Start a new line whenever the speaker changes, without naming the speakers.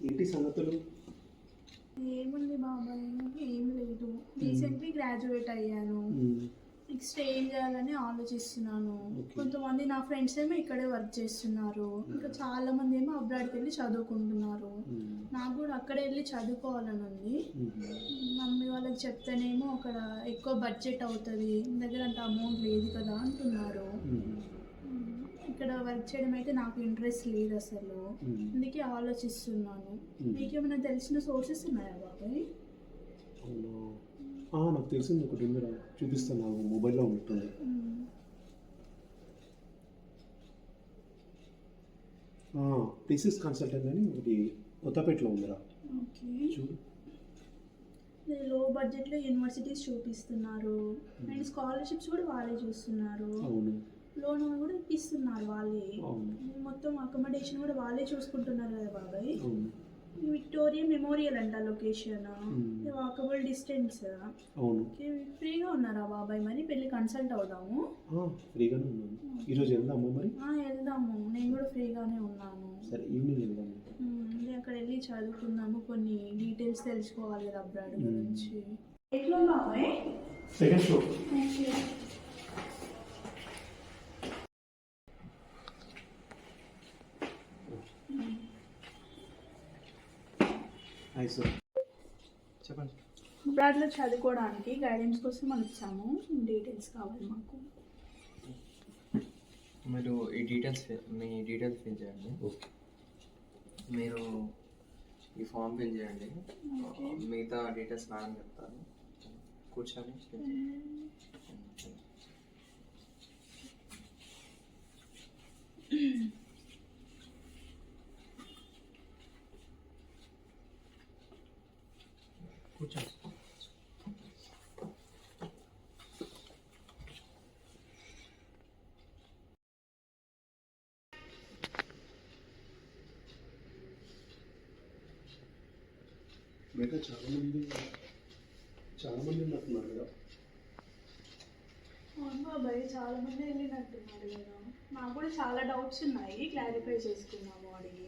ఏంటి సంగతులు?
ఏముంది బాబాయ్, ఏం లేదు. రీసెంట్లీ గ్రాడ్యుయేట్ అయ్యాను. నెక్స్ట్ ఏం చేయాలని ఆలోచిస్తున్నాను. కొంతమంది నా ఫ్రెండ్స్ ఏమో ఇక్కడే వర్క్ చేస్తున్నారు, ఇంకా చాలా మంది ఏమో అబ్రాడ్కి వెళ్ళి చదువుకుంటున్నారు. నాకు కూడా అక్కడే వెళ్ళి చదువుకోవాలని ఉంది. మమ్మీ వాళ్ళకి చెప్తేనేమో అక్కడ ఎక్కువ బడ్జెట్ అవుతుంది, దగ్గర అంత అమౌంట్ లేదు కదా అంటున్నారు. ఇక్కడ వర్క్ చేయడం అయితే నాకు ఇంట్రెస్ట్ లేదు అసలు, అందుకే ఆలోచిస్తున్నాను. మీకేమైనా తెలిసిన సోర్సెస్ ఉన్నాయా బాబాయ్?
నాకు తెలిసింది ఒకటి ఉందిరా, చూపిస్తాను. నాకు మొబైల్లో ఉంటుంది. థీసిస్ కన్సల్టెంట్ అని ఒకటి కొత్తపేటలో ఉందిరా.
ఓకే,
చూడు.
లో బడ్జెట్లో యూనివర్సిటీస్ చూపిస్తున్నారు, అండ్ స్కాలర్షిప్స్ కూడా వాళ్ళే చూస్తున్నారు.
అవును,
లోన్ కూడా ఇస్తున్నారు వాళ్ళే. మొత్తం అకామిడేషన్ కూడా వాళ్ళే చూసుకుంటున్నారు కదా బాబాయ్. విక్టోరియా మెమోరియల్ అంట లొకేషన్, వాకబుల్ డిస్టెన్స్.
అవును,
ఫ్రీగా ఉన్నారా బాబాయ్? మరి పెళ్ళి కన్సల్ట్ అవుదాము.
ఫ్రీగానే ఉన్నాను. ఈరోజు వెళ్దాము మరి?
వెళ్దాము, నేను కూడా ఫ్రీగానే ఉన్నాను.
సరే, ఈవినింగ్ వెళ్దాము.
అక్కడ వెళ్ళి చదువుకుందాము, కొన్ని డీటెయిల్స్ తెలుసుకోవాలి కదా అబ్రాడ్ గురించి. ఎట్లా బాబాయ్?
Second floor. చెప్పండి.
అబ్రాడ్లో చదువుకోవడానికి గైడెన్స్ కోసం మనం ఇచ్చాము, డీటెయిల్స్ కావాలి మాకు.
మీరు మీ డీటెయిల్స్ ఫిల్ చేయండి.
ఓకే,
మీరు ఈ ఫామ్ ఫిల్ చేయండి. మిగతా డీటెయిల్స్ నాన్న చెప్తాను. కూర్చొని కూర్చోండి.
బయట చాలా మంది ఉన్నట్టున్నారు కదా.
అవును బాబాయ్, చాలా మంది వెళ్ళినట్టున్నారు కదా. నాకు కూడా చాలా డౌట్స్ ఉన్నాయి, క్లారిఫై చేసుకున్నాము అడిగి.